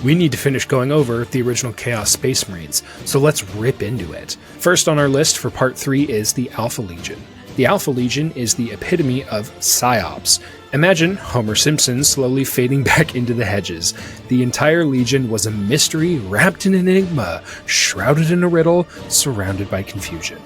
We need to finish going over the original Chaos Space Marines, so let's rip into it. First on our list for Part 3 is the Alpha Legion. The Alpha Legion is the epitome of PsyOps. Imagine Homer Simpson slowly fading back into the hedges. The entire Legion was a mystery wrapped in enigma, shrouded in a riddle, surrounded by confusion.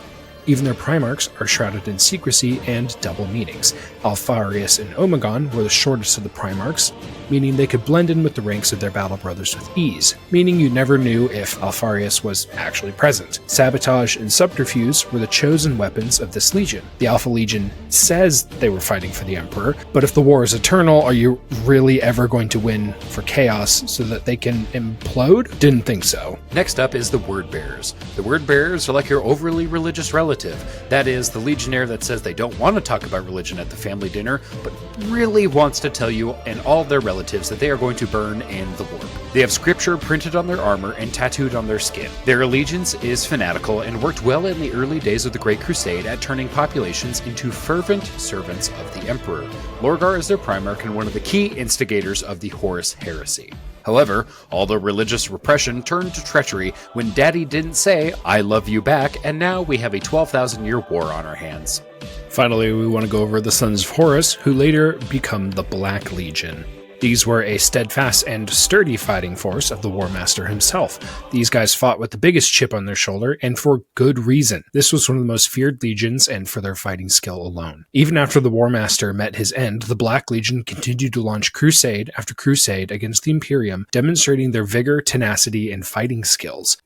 Even their Primarchs are shrouded in secrecy and double meanings. Alpharius and Omegon were the shortest of the Primarchs, meaning they could blend in with the ranks of their battle brothers with ease, meaning you never knew if Alpharius was actually present. Sabotage and subterfuge were the chosen weapons of this legion. The Alpha Legion says they were fighting for the Emperor, but if the war is eternal, are you really ever going to win for Chaos so that they can implode? Didn't think so. Next up is the Word Bearers. The Word Bearers are like your overly religious relative. That is, the Legionnaire that says they don't want to talk about religion at the family dinner, but really wants to tell you and all their relatives that they are going to burn in the warp. They have scripture printed on their armor and tattooed on their skin. Their allegiance is fanatical and worked well in the early days of the Great Crusade at turning populations into fervent servants of the Emperor. Lorgar is their Primarch and one of the key instigators of the Horus Heresy. However, all the religious repression turned to treachery when Daddy didn't say, "I love you" back, and now we have a 12,000-year war on our hands. Finally, we want to go over the Sons of Horus, who later become the Black Legion. These were a steadfast and sturdy fighting force of the War Master himself. These guys fought with the biggest chip on their shoulder, and for good reason. This was one of the most feared legions, and for their fighting skill alone. Even after the War Master met his end, the Black Legion continued to launch crusade after crusade against the Imperium, demonstrating their vigor, tenacity, and fighting skills.